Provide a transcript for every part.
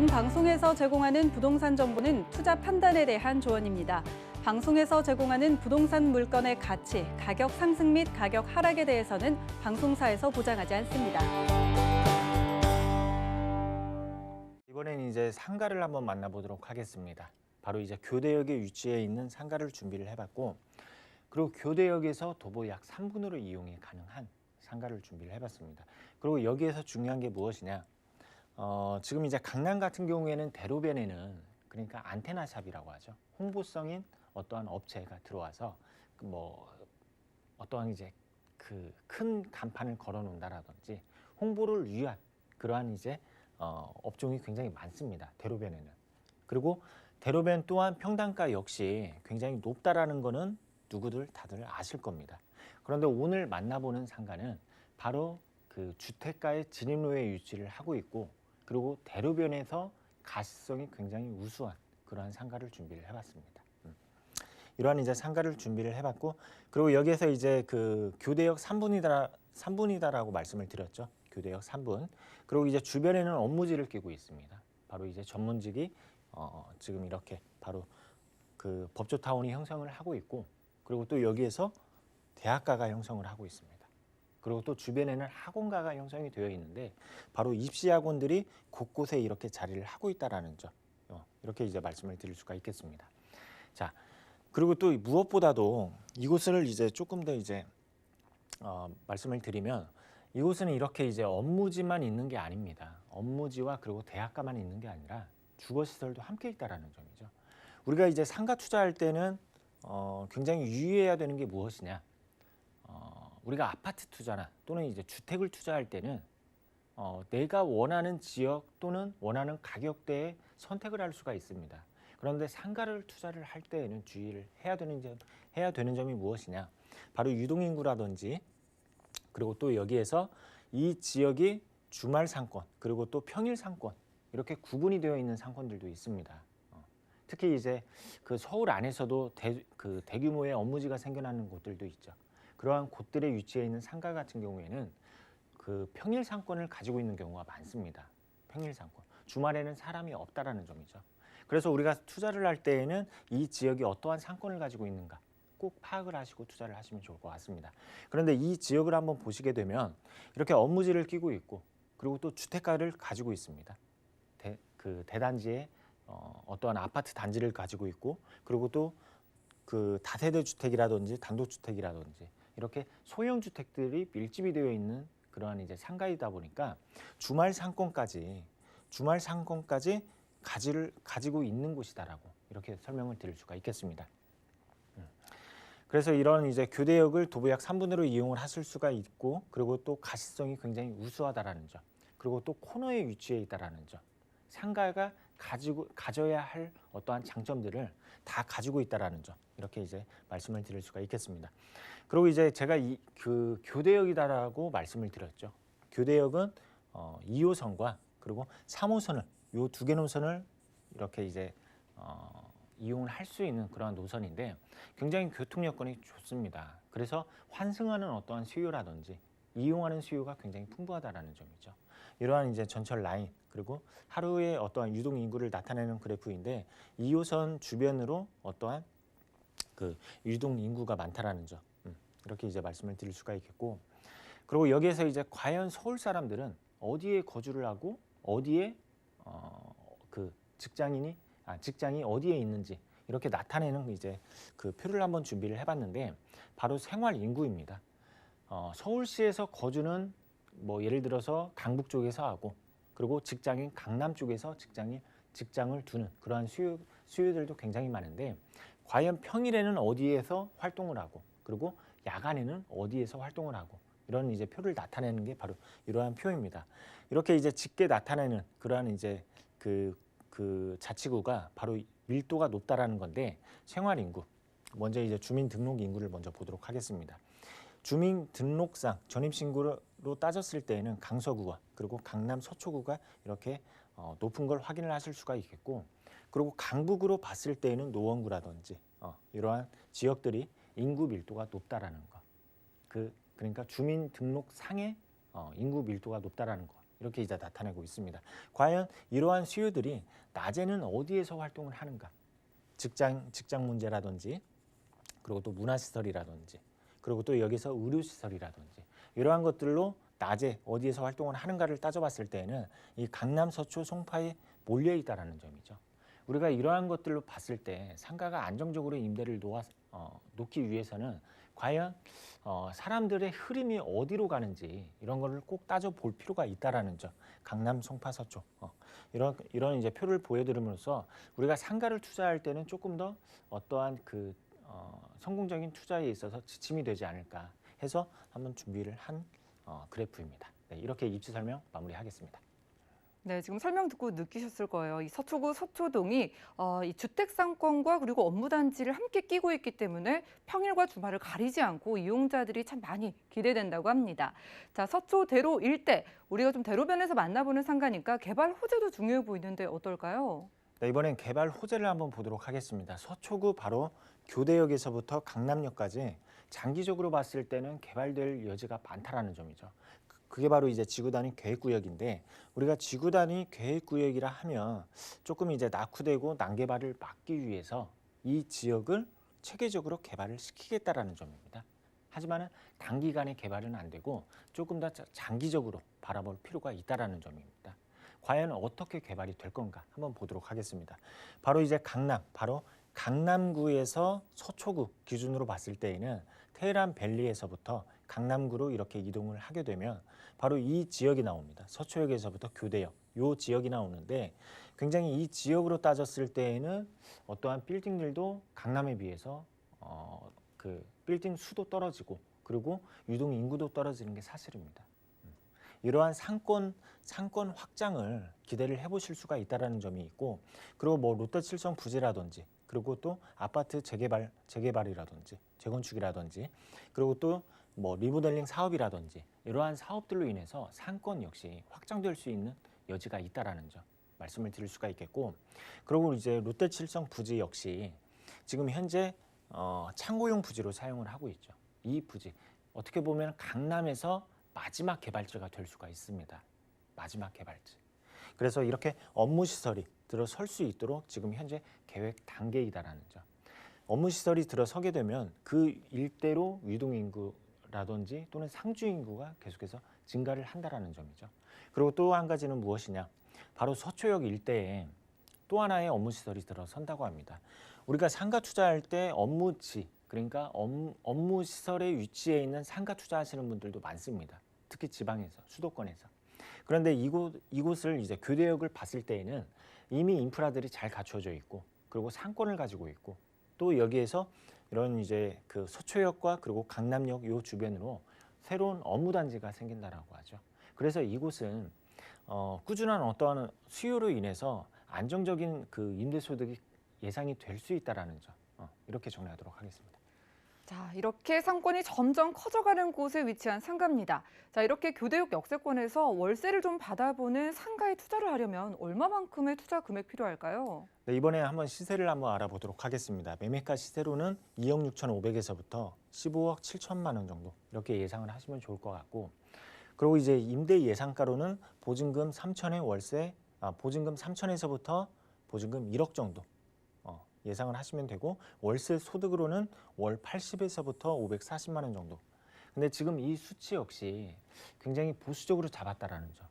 본 방송에서 제공하는 부동산 정보는 투자 판단에 대한 조언입니다. 방송에서 제공하는 부동산 물건의 가치, 가격 상승 및 가격 하락에 대해서는 방송사에서 보장하지 않습니다. 이번엔 이제 상가를 한번 만나보도록 하겠습니다. 바로 이제 교대역에 위치해 있는 상가를 준비를 해봤고, 그리고 교대역에서 도보 약 3분으로 이용이 가능한 상가를 준비를 해봤습니다. 그리고 여기에서 중요한 게 무엇이냐? 지금 이제 강남 같은 경우에는 대로변에는 그러니까 안테나샵이라고 하죠. 홍보성인 어떠한 업체가 들어와서 어떠한 이제 그 큰 간판을 걸어 놓는다라든지 홍보를 위한 그러한 이제 업종이 굉장히 많습니다. 대로변에는. 그리고 대로변 또한 평당가 역시 굉장히 높다라는 거는 누구들 다들 아실 겁니다. 그런데 오늘 만나보는 상가는 바로 그 주택가의 진입로에 위치를 하고 있고, 그리고 대로변에서 가시성이 굉장히 우수한 그러한 상가를 준비를 해봤습니다. 이러한 이제 상가를 준비를 해봤고, 그리고 여기에서 이제 그 교대역 3분이다라고 말씀을 드렸죠. 교대역 3분. 그리고 이제 주변에는 업무지를 끼고 있습니다. 바로 이제 전문직이 지금 이렇게 바로 그 법조타운이 형성을 하고 있고, 그리고 또 여기에서 대학가가 형성을 하고 있습니다. 그리고 또 주변에는 학원가가 형성이 되어 있는데 바로 입시학원들이 곳곳에 이렇게 자리를 하고 있다라는 점, 이렇게 이제 말씀을 드릴 수가 있겠습니다. 자, 그리고 또 무엇보다도 이곳을 이제 조금 더 이제 말씀을 드리면, 이곳은 이렇게 이제 업무지만 있는 게 아닙니다. 업무지와 그리고 대학가만 있는 게 아니라 주거시설도 함께 있다라는 점이죠. 우리가 이제 상가 투자할 때는 굉장히 유의해야 되는 게 무엇이냐? 우리가 아파트 투자나 또는 이제 주택을 투자할 때는 내가 원하는 지역 또는 원하는 가격대에 선택을 할 수가 있습니다. 그런데 상가를 투자를 할 때에는 주의를 해야 되는 점이 무엇이냐? 바로 유동인구라든지, 그리고 또 여기에서 이 지역이 주말 상권 그리고 또 평일 상권, 이렇게 구분이 되어 있는 상권들도 있습니다. 특히 이제 그 서울 안에서도 대규모의 업무지가 생겨나는 곳들도 있죠. 그러한 곳들에 위치해 있는 상가 같은 경우에는 그 평일 상권을 가지고 있는 경우가 많습니다. 평일 상권. 주말에는 사람이 없다라는 점이죠. 그래서 우리가 투자를 할 때에는 이 지역이 어떠한 상권을 가지고 있는가 꼭 파악을 하시고 투자를 하시면 좋을 것 같습니다. 그런데 이 지역을 한번 보시게 되면 이렇게 업무지를 끼고 있고, 그리고 또 주택가를 가지고 있습니다. 그 대단지에 어떠한 아파트 단지를 가지고 있고, 그리고 또 그 다세대 주택이라든지 단독주택이라든지 이렇게 소형 주택들이 밀집이 되어 있는 그러한 이제 상가이다 보니까 주말 상권까지 가지고 있는 곳이다라고 이렇게 설명을 드릴 수가 있겠습니다. 그래서 이런 이제 교대역을 도보약 3분으로 이용을 하실 수가 있고, 그리고 또 가시성이 굉장히 우수하다라는 점, 그리고 또 코너에 위치해 있다라는 점, 상가가 가져야 할 어떠한 장점들을 다 가지고 있다라는 점, 이렇게 이제 말씀을 드릴 수가 있겠습니다. 그리고 이제 제가 그 교대역이다라고 말씀을 드렸죠. 교대역은 2호선과 그리고 3호선을, 요 두 개 노선을 이렇게 이제 이용을 할 수 있는 그러한 노선인데 굉장히 교통 여건이 좋습니다. 그래서 환승하는 어떠한 수요라든지 이용하는 수요가 굉장히 풍부하다라는 점이죠. 이러한 이제 전철 라인, 그리고 하루의 어떠한 유동 인구를 나타내는 그래프인데 2호선 주변으로 어떠한 그 유동 인구가 많다라는 점, 이렇게 이제 말씀을 드릴 수가 있겠고, 그리고 여기에서 이제 과연 서울 사람들은 어디에 거주를 하고 어디에 그 직장이 어디에 있는지 이렇게 나타내는 이제 그 표를 한번 준비를 해봤는데 바로 생활 인구입니다. 서울시에서 거주는 예를 들어서 강북 쪽에서 하고, 그리고 직장인 강남 쪽에서 직장을 두는 그러한 수요들도 굉장히 많은데, 과연 평일에는 어디에서 활동을 하고, 그리고 야간에는 어디에서 활동을 하고, 이런 이제 표를 나타내는 게 바로 이러한 표입니다. 이렇게 이제 짙게 나타내는 그러한 이제 그 자치구가 바로 밀도가 높다라는 건데, 생활 인구, 먼저 이제 주민 등록 인구를 먼저 보도록 하겠습니다. 주민 등록상 전입신고로 따졌을 때에는 강서구가 그리고 강남 서초구가 이렇게 높은 걸 확인을 하실 수가 있겠고, 그리고 강북으로 봤을 때에는 노원구라든지 이러한 지역들이 인구 밀도가 높다라는 거, 그러니까 주민 등록상의 인구 밀도가 높다라는 거, 이렇게 이제 나타내고 있습니다. 과연 이러한 수요들이 낮에는 어디에서 활동을 하는가? 직장 문제라든지, 그리고 또 문화시설이라든지, 그리고 또 여기서 의료시설이라든지 이러한 것들로 낮에 어디에서 활동을 하는가를 따져봤을 때에는 이 강남, 서초, 송파에 몰려 있다라는 점이죠. 우리가 이러한 것들로 봤을 때 상가가 안정적으로 임대를 놓기 위해서는 과연 사람들의 흐름이 어디로 가는지 이런 거를 꼭 따져볼 필요가 있다라는 점. 강남, 송파, 서초 이런 이제 표를 보여드림으로써 우리가 상가를 투자할 때는 조금 더 어떠한 성공적인 투자에 있어서 지침이 되지 않을까 해서 한번 준비를 한 그래프입니다. 네, 이렇게 입지 설명 마무리하겠습니다. 네, 지금 설명 듣고 느끼셨을 거예요. 이 서초구 서초동이 이 주택상권과 그리고 업무단지를 함께 끼고 있기 때문에 평일과 주말을 가리지 않고 이용자들이 참 많이 기대된다고 합니다. 자, 서초 대로 일대, 우리가 좀 대로변에서 만나보는 상가니까 개발 호재도 중요해 보이는데 어떨까요? 네, 이번엔 개발 호재를 한번 보도록 하겠습니다. 서초구 바로 교대역에서부터 강남역까지 장기적으로 봤을 때는 개발될 여지가 많다라는 점이죠. 그게 바로 이제 지구 단위 계획구역인데 우리가 지구 단위 계획구역이라 하면 조금 이제 낙후되고 난개발을 막기 위해서 이 지역을 체계적으로 개발을 시키겠다라는 점입니다. 하지만은 단기간에 개발은 안 되고 조금 더 장기적으로 바라볼 필요가 있다라는 점입니다. 과연 어떻게 개발이 될 건가 한번 보도록 하겠습니다. 바로 이제 바로 강남구에서 서초구 기준으로 봤을 때에는 테헤란 밸리에서부터 강남구로 이렇게 이동을 하게 되면 바로 이 지역이 나옵니다. 서초역에서부터 교대역, 이 지역이 나오는데 굉장히 이 지역으로 따졌을 때에는 어떠한 빌딩들도 강남에 비해서 그 빌딩 수도 떨어지고 그리고 유동 인구도 떨어지는 게 사실입니다. 이러한 상권 확장을 기대를 해보실 수가 있다라는 점이 있고, 그리고 뭐 롯데칠성 부지라든지, 그리고 또 아파트 재개발이라든지, 재건축이라든지, 그리고 또 뭐 리모델링 사업이라든지 이러한 사업들로 인해서 상권 역시 확장될 수 있는 여지가 있다라는 점 말씀을 드릴 수가 있겠고, 그리고 이제 롯데칠성 부지 역시 지금 현재 창고용 부지로 사용을 하고 있죠. 이 부지 어떻게 보면 강남에서 마지막 개발지가 될 수가 있습니다. 마지막 개발지. 그래서 이렇게 업무 시설이 들어설 수 있도록 지금 현재 계획 단계이다라는 점. 업무 시설이 들어서게 되면 그 일대로 유동 인구라든지 또는 상주 인구가 계속해서 증가를 한다라는 점이죠. 그리고 또 한 가지는 무엇이냐? 바로 서초역 일대에 또 하나의 업무 시설이 들어선다고 합니다. 우리가 상가 투자할 때 업무지, 그러니까 업무 시설에 위치해 있는 상가 투자하시는 분들도 많습니다. 특히 지방에서, 수도권에서. 그런데 이곳을 이제 교대역을 봤을 때에는 이미 인프라들이 잘 갖춰져 있고, 그리고 상권을 가지고 있고, 또 여기에서 이런 이제 그 서초역과 그리고 강남역 요 주변으로 새로운 업무 단지가 생긴다라고 하죠. 그래서 이곳은 꾸준한 어떠한 수요로 인해서 안정적인 그 임대소득이 예상이 될 수 있다라는 점. 이렇게 정리하도록 하겠습니다. 자, 이렇게 상권이 점점 커져가는 곳에 위치한 상가입니다. 자, 이렇게 교대역 역세권에서 월세를 좀 받아보는 상가에 투자를 하려면 얼마만큼의 투자 금액 필요할까요? 네, 이번에 한번 시세를 한번 알아보도록 하겠습니다. 매매가 시세로는 2억 6,500에서부터 15억 7천만 원 정도 이렇게 예상을 하시면 좋을 것 같고, 그리고 이제 임대 예상가로는 보증금 3천에 보증금 3천에서부터 보증금 1억 정도 예상을 하시면 되고, 월세 소득으로는 월 80에서부터 540만 원 정도. 근데 지금 이 수치 역시 굉장히 보수적으로 잡았다라는 점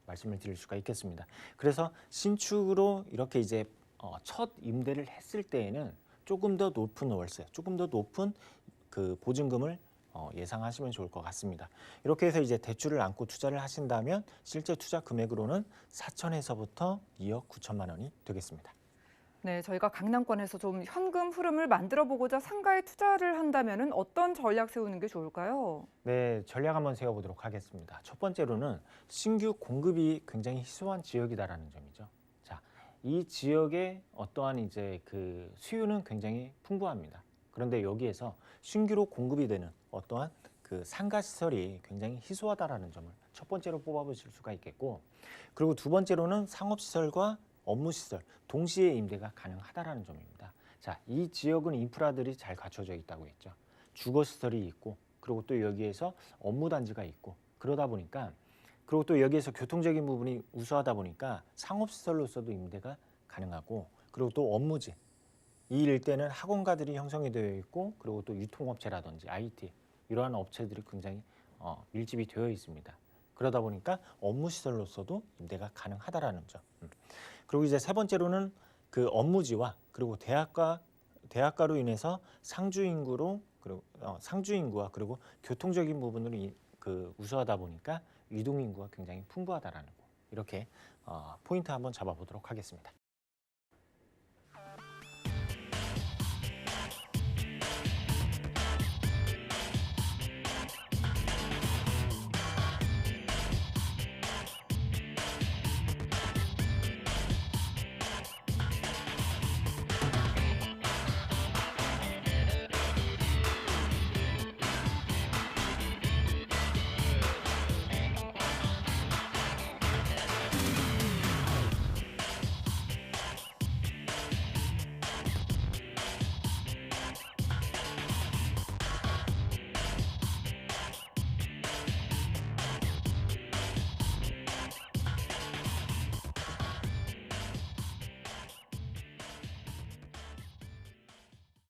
말씀을 드릴 수가 있겠습니다. 그래서 신축으로 이렇게 이제 첫 임대를 했을 때에는 조금 더 높은 월세, 조금 더 높은 그 보증금을 예상하시면 좋을 것 같습니다. 이렇게 해서 이제 대출을 안고 투자를 하신다면 실제 투자 금액으로는 4천에서부터 2억 9천만 원이 되겠습니다. 네, 저희가 강남권에서 좀 현금 흐름을 만들어 보고자 상가에 투자를 한다면 어떤 전략 세우는 게 좋을까요? 네, 전략 한번 세워보도록 하겠습니다. 첫 번째로는 신규 공급이 굉장히 희소한 지역이다라는 점이죠. 자, 이 지역의 어떠한 이제 그 수요는 굉장히 풍부합니다. 그런데 여기에서 신규로 공급이 되는 어떠한 그 상가 시설이 굉장히 희소하다라는 점을 첫 번째로 뽑아보실 수가 있겠고, 그리고 두 번째로는 상업 시설과 업무 시설 동시에 임대가 가능하다라는 점입니다. 자, 이 지역은 인프라들이 잘 갖춰져 있다고 했죠. 주거 시설이 있고, 그리고 또 여기에서 업무 단지가 있고, 그러다 보니까 그리고 또 여기에서 교통적인 부분이 우수하다 보니까 상업시설로서도 임대가 가능하고, 그리고 또 업무지, 이 일대는 학원가들이 형성이 되어 있고, 그리고 또 유통업체라든지 IT 이러한 업체들이 굉장히 밀집이 되어 있습니다. 그러다 보니까 업무시설로서도 임대가 가능하다라는 점. 그리고 이제 세 번째로는 그 업무지와 그리고 대학가로 인해서 상주 인구로 그리고 상주 인구와 그리고 교통적인 부분으로 그 우수하다 보니까 유동 인구가 굉장히 풍부하다라는 거. 이렇게 포인트 한번 잡아보도록 하겠습니다.